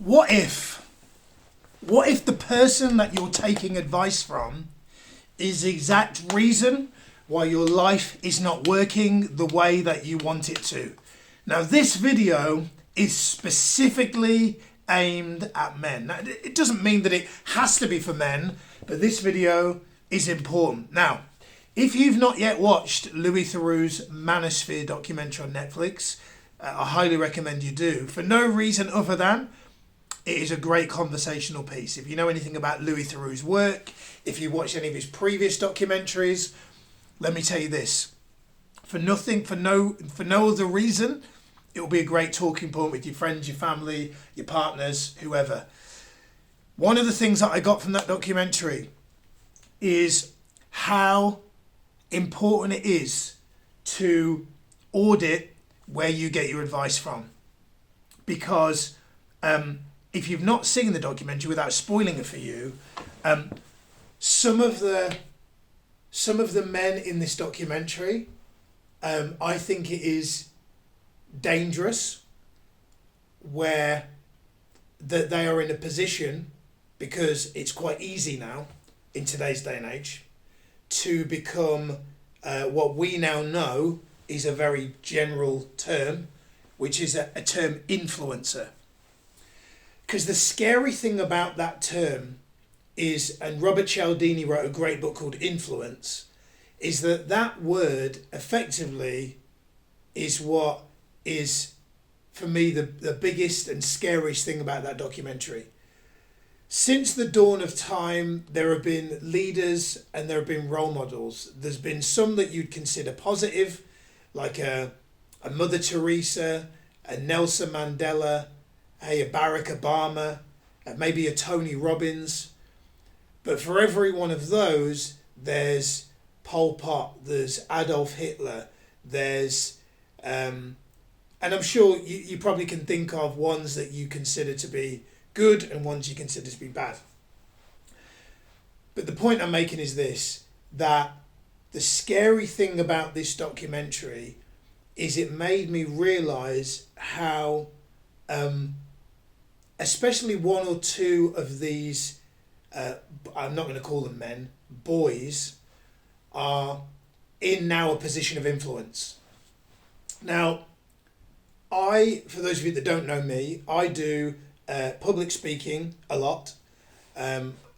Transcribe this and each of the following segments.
What if the person that you're taking advice from is the exact reason why your life is not working the way that you want it to? Now, this video is specifically aimed at men. Now, it doesn't mean that it has to be for men, but this video is important. Now, if you've not yet watched Louis Theroux's Manosphere documentary on Netflix, I highly recommend you do, for no reason other than it is a great conversational piece. If you know anything about Louis Theroux's work, if you watched any of his previous documentaries, let me tell you this: for no other reason, it will be a great talking point with your friends, your family, your partners, whoever. One of the things that I got from that documentary is how important it is to audit where you get your advice from, because if you've not seen the documentary, without spoiling it for you, some of the men in this documentary, I think it is dangerous where that they are in a position, because it's quite easy now in today's day and age to become what we now know is a very general term, which is a term influencer. Because the scary thing about that term is, and Robert Cialdini wrote a great book called Influence, is that word effectively is what is, for me, the biggest and scariest thing about that documentary. Since the dawn of time, there have been leaders and there have been role models. There's been some that you'd consider positive, like a Mother Teresa, a Nelson Mandela, a Barack Obama, maybe a Tony Robbins. But for every one of those, there's Pol Pot, there's Adolf Hitler, there's... and I'm sure you probably can think of ones that you consider to be good and ones you consider to be bad. But the point I'm making is this, that the scary thing about this documentary is it made me realise how, especially one or two of these, I'm not going to call them men, boys, are in now a position of influence. Now, for those of you that don't know me, I do public speaking a lot.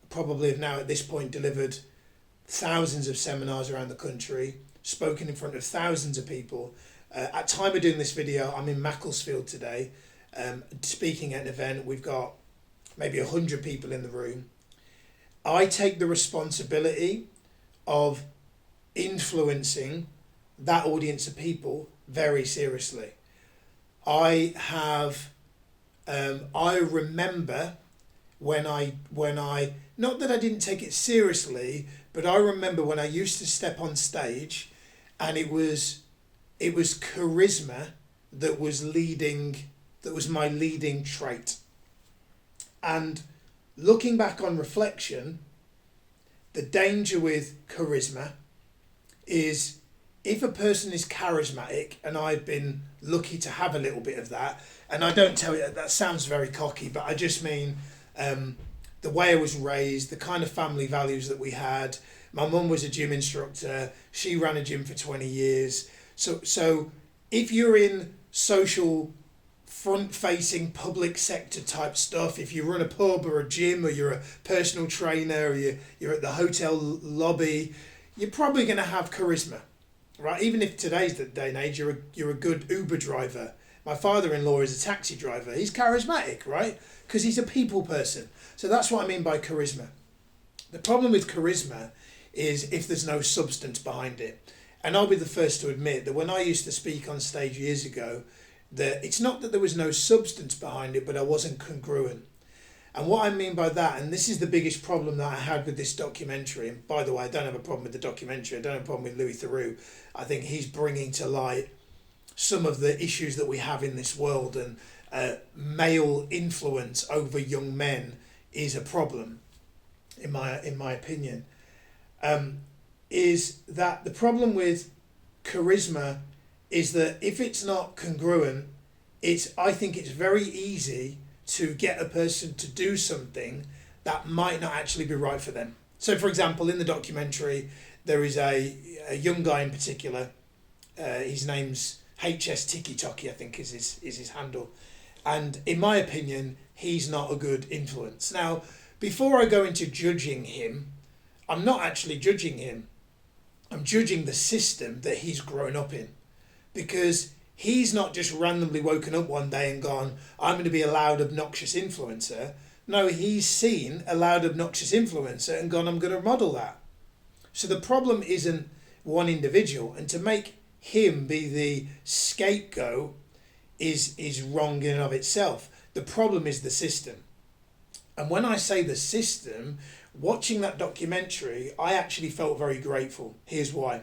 Probably have now at this point delivered thousands of seminars around the country, spoken in front of thousands of people. At time of doing this video, I'm in Macclesfield today, speaking at an event. We've got maybe 100 people in the room. I take the responsibility of influencing that audience of people very seriously. I remember when I, not that I didn't take it seriously, but I remember when I used to step on stage and it was charisma that was my leading trait. And looking back on reflection, the danger with charisma is if a person is charismatic, and I've been lucky to have a little bit of that, and I don't tell you that sounds very cocky, but I just mean the way I was raised, the kind of family values that we had. My mum was a gym instructor. She ran a gym for 20 years. So if you're in social front-facing public sector type stuff, if you run a pub or a gym, or you're a personal trainer, or you're at the hotel lobby, you're probably going to have charisma, right? Even if today's the day and age, you're a good Uber driver. My father-in-law is a taxi driver. He's charismatic, right? Because he's a people person. So that's what I mean by charisma. The problem with charisma is if there's no substance behind it. And I'll be the first to admit that when I used to speak on stage years ago, that it's not that there was no substance behind it, but I wasn't congruent. And what I mean by that, and this is the biggest problem that I had with this documentary, and by the way, I don't have a problem with the documentary, I don't have a problem with Louis Theroux. I think he's bringing to light some of the issues that we have in this world, and male influence over young men is a problem, in my opinion. Is that the problem with charisma is that if it's not congruent, I think it's very easy to get a person to do something that might not actually be right for them. So, for example, in the documentary, there is a young guy in particular. His name's HS Tiki Toki, I think is his handle. And in my opinion, he's not a good influence. Now, before I go into judging him, I'm not actually judging him. I'm judging the system that he's grown up in. Because he's not just randomly woken up one day and gone, I'm going to be a loud, obnoxious influencer. No, he's seen a loud, obnoxious influencer and gone, I'm going to model that. So the problem isn't one individual. And to make him be the scapegoat is wrong in and of itself. The problem is the system. And when I say the system, watching that documentary, I actually felt very grateful. Here's why.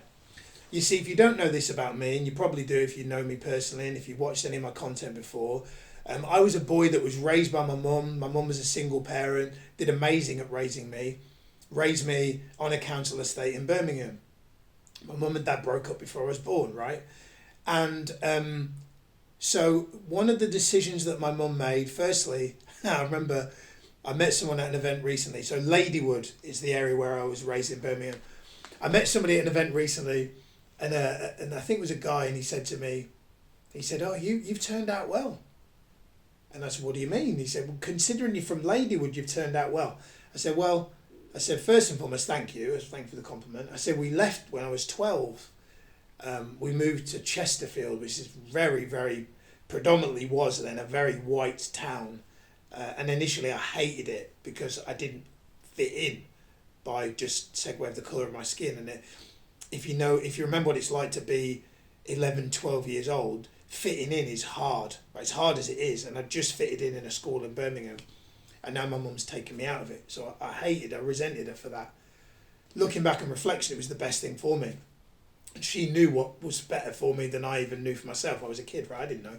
You see, if you don't know this about me, and you probably do if you know me personally and if you've watched any of my content before, I was a boy that was raised by my mum. My mum was a single parent, did amazing at raising me, raised me on a council estate in Birmingham. My mum and dad broke up before I was born, right? And so one of the decisions that my mum made, firstly, I remember I met someone at an event recently. So Ladywood is the area where I was raised in Birmingham. I met somebody at an event recently, and I think it was a guy, and he said to me, he said, oh, you've turned out well. And I said, what do you mean? He said, well, considering you're from Ladywood, you've turned out well. I said, first and foremost, thank you. Thank you for the compliment. I said, we left when I was 12. We moved to Chesterfield, which is very predominantly was then a very white town. And initially I hated it because I didn't fit in by just segue of the colour of my skin. And if you remember what it's like to be 11, 12 years old, fitting in is hard. Right? It's hard as it is. And I just fitted in a school in Birmingham. And now my mum's taken me out of it. So I resented her for that. Looking back on reflection, it was the best thing for me. And she knew what was better for me than I even knew for myself. I was a kid, right? I didn't know.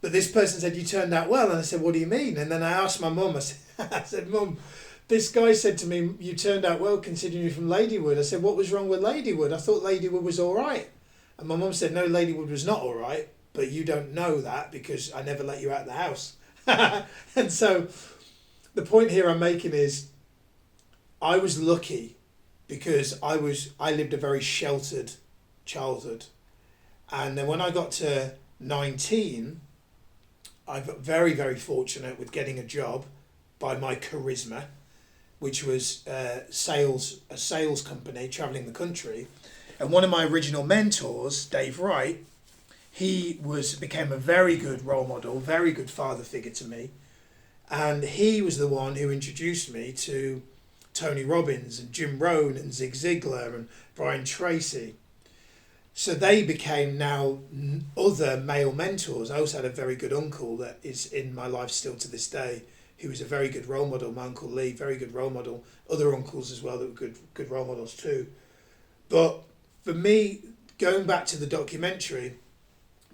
But this person said, you turned out well. And I said, what do you mean? And then I asked my mum, I said, Mum, this guy said to me, you turned out well considering you're from Ladywood. I said, what was wrong with Ladywood? I thought Ladywood was all right. And my mum said, no, Ladywood was not all right, but you don't know that because I never let you out of the house. And so the point here I'm making is I was lucky because I lived a very sheltered childhood. And then when I got to 19, I got very fortunate with getting a job by my charisma, which was a sales company traveling the country. And one of my original mentors, Dave Wright, he became a very good role model, very good father figure to me. And he was the one who introduced me to Tony Robbins and Jim Rohn and Zig Ziglar and Brian Tracy. So they became now other male mentors. I also had a very good uncle that is in my life still to this day, who was a very good role model. My Uncle Lee, very good role model. Other uncles as well that were good role models too. But for me, going back to the documentary,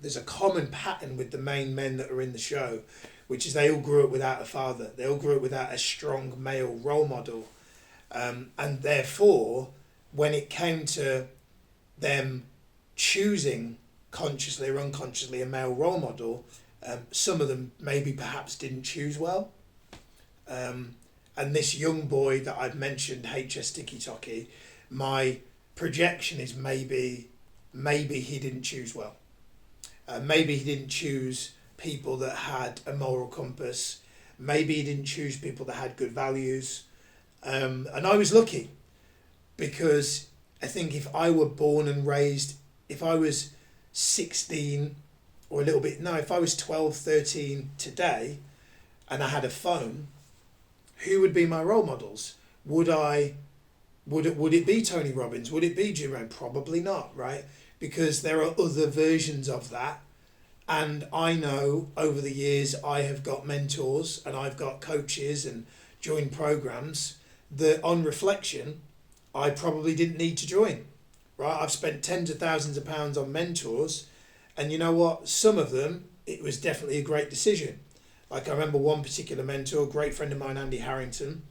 there's a common pattern with the main men that are in the show, which is they all grew up without a father. They all grew up without a strong male role model. And therefore, when it came to them choosing consciously or unconsciously a male role model, some of them maybe perhaps didn't choose well. And this young boy that I've mentioned, HS Tiki Toki, my projection is maybe he didn't choose well. Maybe he didn't choose people that had a moral compass. Maybe he didn't choose people that had good values. And I was lucky because I think if I were born and raised, if I was 16 or if I was 12, 13 today and I had a phone, who would be my role models? Would it be Tony Robbins? Would it be Jim Rohn? Probably not, right? Because there are other versions of that. And I know over the years I have got mentors and I've got coaches and joined programs that on reflection, I probably didn't need to join, right? I've spent tens of thousands of pounds on mentors, and you know what? Some of them, it was definitely a great decision. Like I remember one particular mentor, a great friend of mine, Andy Harrington,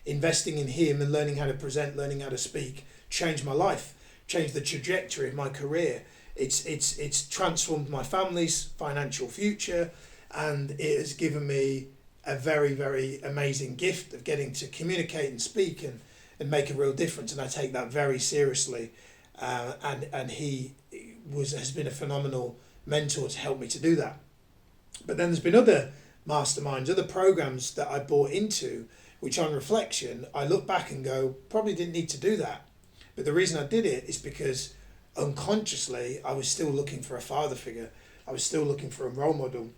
investing in him and learning how to present, learning how to speak, changed my life, changed the trajectory of my career. It's transformed my family's financial future, and it has given me a very, very amazing gift of getting to communicate and speak and make a real difference, and I take that very seriously. And he has been a phenomenal mentor to help me to do that. But then there's been other masterminds, other programs that I bought into, which on reflection, I look back and go, probably didn't need to do that. But the reason I did it is because unconsciously, I was still looking for a father figure. I was still looking for a role model.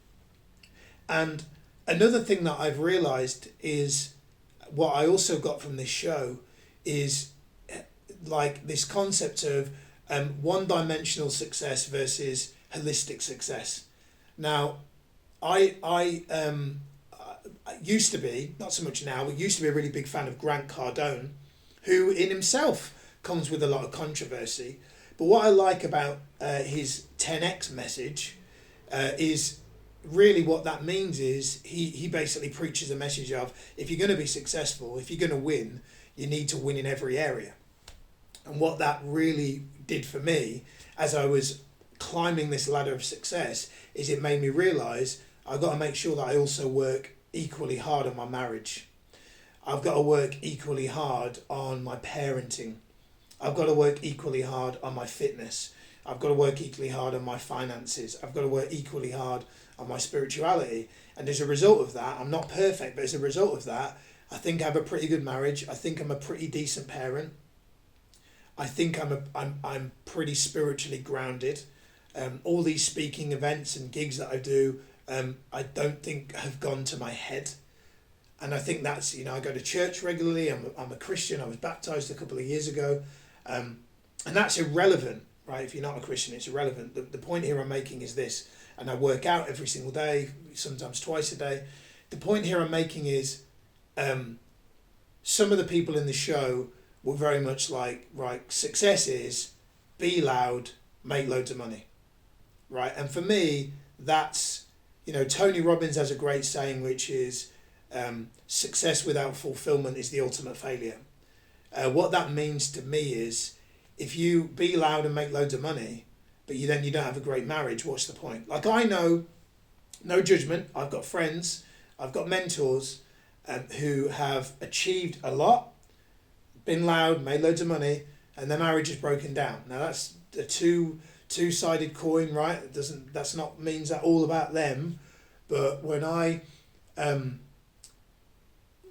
And another thing that I've realized is what I also got from this show is like this concept of one-dimensional success versus holistic success. Now, I used to be, not so much now, but used to be a really big fan of Grant Cardone, who in himself comes with a lot of controversy. But what I like about his 10x message is really what that means is he basically preaches a message of, if you're going to be successful, if you're going to win, you need to win in every area. And what that really did for me as I was climbing this ladder of success is it made me realise I've got to make sure that I also work equally hard on my marriage. I've got to work equally hard on my parenting. I've got to work equally hard on my fitness. I've got to work equally hard on my finances. I've got to work equally hard on my spirituality. And as a result of that, I'm not perfect, but as a result of that, I think I have a pretty good marriage. I think I'm a pretty decent parent. I think I'm pretty spiritually grounded. All these speaking events and gigs that I do, I don't think have gone to my head. And I think that's, I go to church regularly. I'm a Christian. I was baptized a couple of years ago. And that's irrelevant, right? If you're not a Christian, it's irrelevant. The point here I'm making is this, and I work out every single day, sometimes twice a day. The point here I'm making is some of the people in the show were very much like, right, success is be loud, make loads of money, right? And for me, that's, Tony Robbins has a great saying, which is success without fulfillment is the ultimate failure. What that means to me is if you be loud and make loads of money, but you don't have a great marriage, what's the point? Like, I know, no judgment, I've got friends, I've got mentors who have achieved a lot, been loud, made loads of money, and their marriage is broken down. Now that's a two-sided coin, right? That's not means that all about them. But when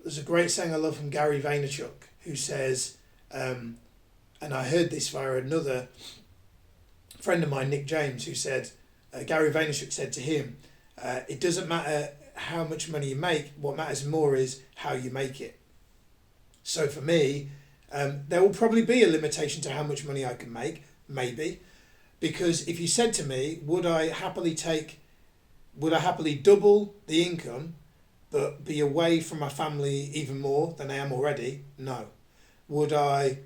there's a great saying I love from Gary Vaynerchuk, who says, and I heard this via another friend of mine, Nick James, who said, Gary Vaynerchuk said to him, it doesn't matter how much money you make, what matters more is how you make it. So for me, there will probably be a limitation to how much money I can make, maybe, because if you said to me, would I happily double the income, but be away from my family even more than I am already? No. Would I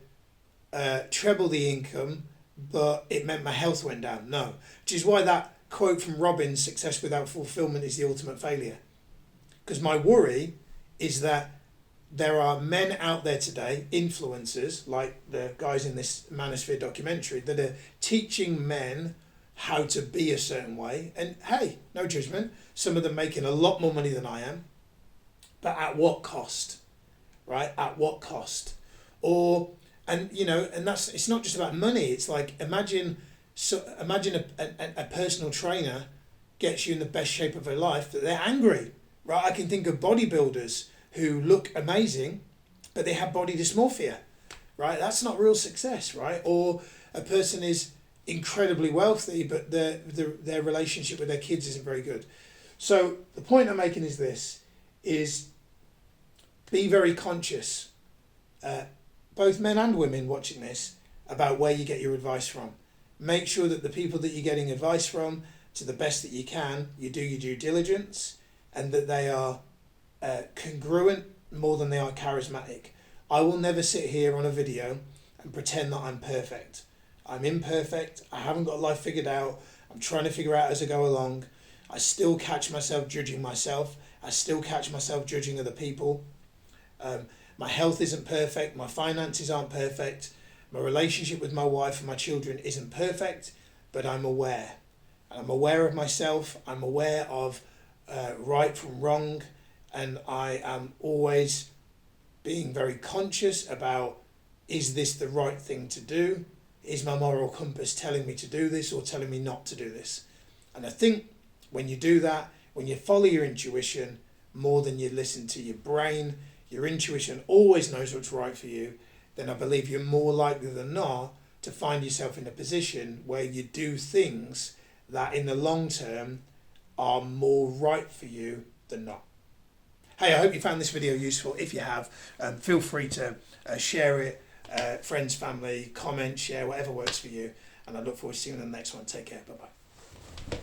treble the income, but it meant my health went down? No. Which is why that quote from Robbins, success without fulfillment is the ultimate failure. Because my worry is that there are men out there today, influencers, like the guys in this Manosphere documentary, that are teaching men how to be a certain way. And hey, no judgment, some of them making a lot more money than I am. But at what cost? Right? At what cost? And that's, it's not just about money. It's like, imagine a personal trainer gets you in the best shape of their life, that they're angry, right? I can think of bodybuilders who look amazing, but they have body dysmorphia, right? That's not real success, right? Or a person is incredibly wealthy, but their relationship with their kids isn't very good. So the point I'm making is this, is be very conscious, both men and women watching this, about where you get your advice from. Make sure that the people that you're getting advice from, to the best that you can, you do your due diligence, and that they are congruent more than they are charismatic. I will never sit here on a video and pretend that I'm perfect. I'm imperfect. I haven't got life figured out. I'm trying to figure out as I go along. I still catch myself judging myself. I still catch myself judging other people. My health isn't perfect. My finances aren't perfect. My relationship with my wife and my children isn't perfect, but I'm aware. I'm aware of myself. I'm aware of right from wrong. and I am always being very conscious about, is this the right thing to do? Is my moral compass telling me to do this or telling me not to do this? And I think when you do that, when you follow your intuition more than you listen to your brain, your intuition always knows what's right for you, then I believe you're more likely than not to find yourself in a position where you do things that in the long term are more right for you than not. Hey, I hope you found this video useful. If you have, feel free to share it, friends, family, comment, share, whatever works for you. And I look forward to seeing you in the next one. Take care. Bye-bye.